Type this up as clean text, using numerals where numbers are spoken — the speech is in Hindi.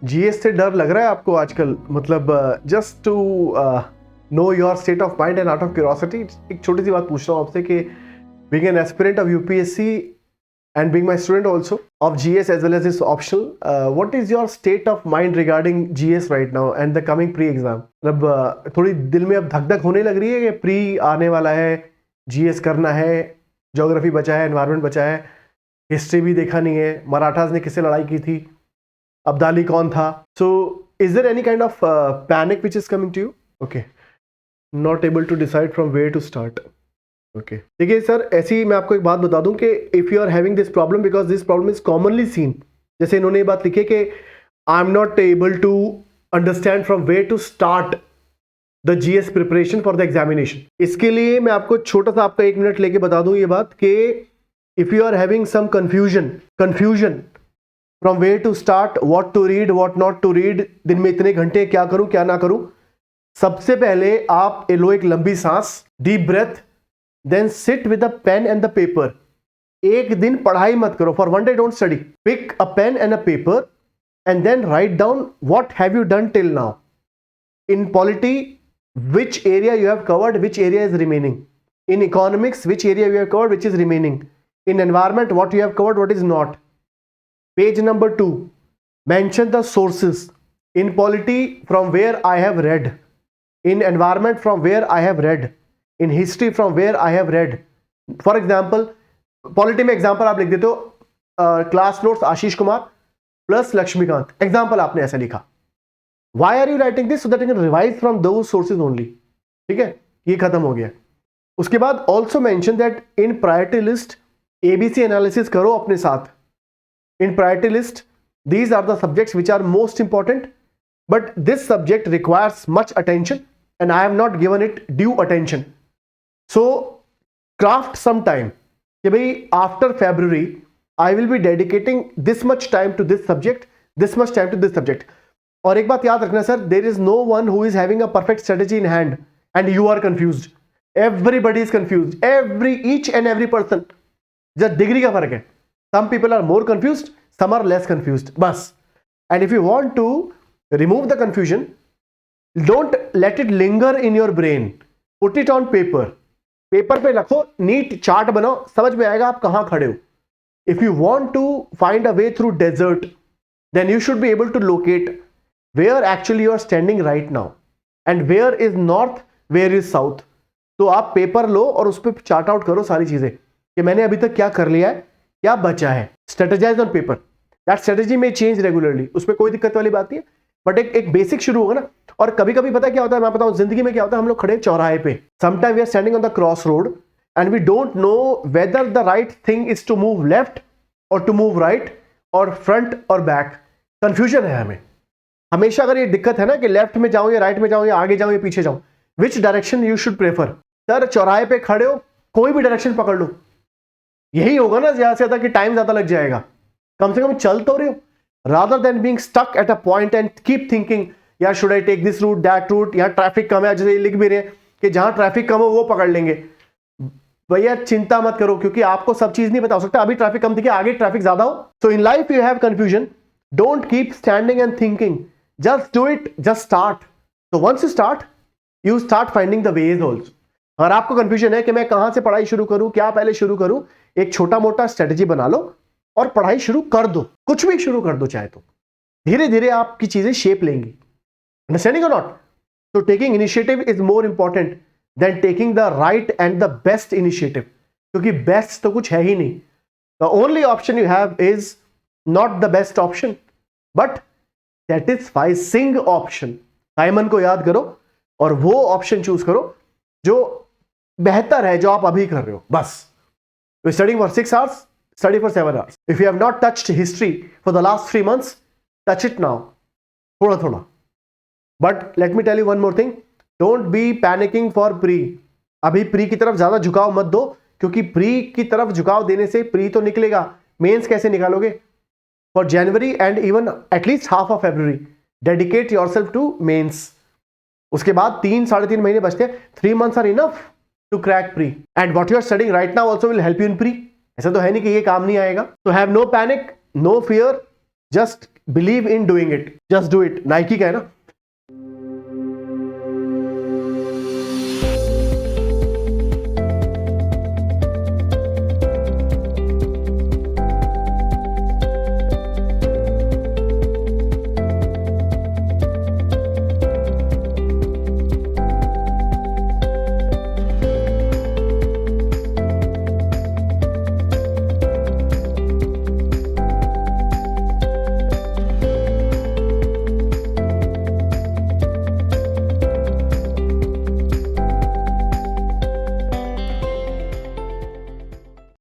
जीएस से डर लग रहा है आपको आजकल? मतलब just to know your state of mind and out of curiosity एक छोटी सी बात पूछ रहा हूँ आपसे कि being an aspirant of UPSC and being my student also of GS as well as this optional, what is your state of mind regarding GS right now and the coming pre-exam? मतलब थोड़ी दिल में अब धक धक होने लग रही है कि प्री आने वाला है, GS करना है, ज्योग्राफी बचा है, एनवायरनमेंट बचा है, हिस्ट्री भी देखा नहीं है, मराठास ने किससे लड़ाई की थी, अब्दाली कौन था? So is there any kind of panic which is coming to you? Okay, not able to decide from where to start. Okay देखिए सर, ऐसी मैं आपको एक बात बता दूं कि if you are having this problem because this problem is commonly seen, जैसे इन्होंने ये बात लिखी है कि I am not able to understand from where to start the GS preparation for the examination. इसके लिए मैं आपको छोटा सा आपका 1 मिनट लेके बता दूं ये बात कि if you are having some confusion from where to start, what to read, what not to read, दिन में इतने घंटे क्या करूं क्या ना करूं, सबसे पहले आप लो एक लंबी सांस, deep breath, then sit with a pen and the paper. एक दिन पढ़ाई मत करो, for one day don't study. Pick a pen and a paper and then write down what have you done till now. In polity, which area you have covered, which area is remaining. In economics, which area you have covered, which is remaining. In environment, what you have covered, what is not. Page number 2, mention the sources. In polity, from where I have read. In environment, from where I have read. In history, from where I have read. For example, polity में एग्जाम्पल आप लिख देते हो class notes Ashish Kumar plus Laxmikant, example आपने ऐसा लिखा. Why are you writing this? So that you can revise from those sources only. ठीक है, ये खत्म हो गया. उसके बाद also mention that in priority list ABC analysis करो अपने साथ. In priority list these are the subjects which are most important, but this subject requires much attention and I have not given it due attention. So craft some time कि भाई after February I will be dedicating this much time to this subject, this much time to this subject. और एक बात याद रखना sir, there is no one who is having a perfect strategy in hand and you are confused. Everybody is confused. Each and every person. just degree का फर्क है. Some people are more confused, some are less confused. बस. And if you want to remove the confusion, don't let it linger in your brain. Put it on paper. Paper पे रखो, नीट चार्ट बनाओ, समझ में आएगा आप कहां खड़े हो. If you want to find a way through desert, then you should be able to locate where actually you are standing right now and where is north, where is south. तो आप पेपर लो और उस पर चार्ट आउट करो सारी चीजें कि मैंने अभी तक क्या कर लिया है, क्या बचा है. Strategise on paper. That strategy में चेंज रेगुलरली, उसमें कोई दिक्कत वाली बात नहीं है, बट एक बेसिक शुरू होगा ना. और कभी कभी पता क्या होता है, मैं बताऊं जिंदगी में क्या होता है, हम लोग खड़े चौराहे पे, sometime we are standing on the cross road and we don't know whether the right thing is to move left और टू मूव राइट और फ्रंट और बैक. कंफ्यूजन है हमें हमेशा. अगर ये दिक्कत है ना कि लेफ्ट में जाऊं या राइट में जाऊं या आगे जाऊं या पीछे जाऊं, which direction you should prefer. Sir चौराहे पे खड़े हो, कोई भी डायरेक्शन पकड़ लो, यही होगा ना ज्यादा से ज्यादा कि टाइम ज्यादा लग जाएगा. कम से कम चल तो रहे हो, rather than being stuck at a point and keep thinking यार should I take this route, that route, यहाँ ट्रैफिक कम है, जैसे लिख भी रहे हैं कि जहां ट्रैफिक कम हो वो पकड़ लेंगे. भैया चिंता मत करो, क्योंकि आपको सब चीज नहीं पता हो सकता अभी ट्रैफिक कम दिखे, आगे ट्रैफिक ज्यादा हो. So in life you have confusion, don't keep standing and thinking, just do it, just start. So once you start, you start finding the ways also. अगर आपको कंफ्यूजन है कि मैं कहां से पढ़ाई शुरू करूं, क्या पहले शुरू करूं, एक छोटा मोटा स्ट्रेटेजी बना लो और पढ़ाई शुरू कर दो. कुछ भी शुरू कर दो चाहे तो, धीरे धीरे आपकी चीजें शेप लेंगी. अंडरस्टैंडिंग और नॉट? तो taking initiative is more important than taking the right and the best initiative, क्योंकि बेस्ट तो कुछ है ही नहीं. The only option you have is not the best option but satisfying option. Simon को याद करो और वो ऑप्शन चूज करो जो बेहतर है, जो आप अभी कर रहे हो. बस. Studying for 6 hours, study for 7 hours. If you have not touched history for the last 3 months, touch it now. थोड़ा थोड़ा. But let me tell you one more thing. Don't be panicking for pre. अभी प्री की तरफ ज्यादा झुकाव मत दो, क्योंकि प्री की तरफ झुकाव देने से प्री तो निकलेगा, मेंस कैसे निकालोगे? For January and even at least half of February, dedicate yourself to mains. उसके बाद 3-3.5 महीने बचते हैं. 3 months are enough to crack pre. And what you are studying right now also will help you in pre. ऐसा तो है नहीं कि ये काम नहीं आएगा. तो have no panic, no fear, just believe in doing it, just do it, Nike का है ना,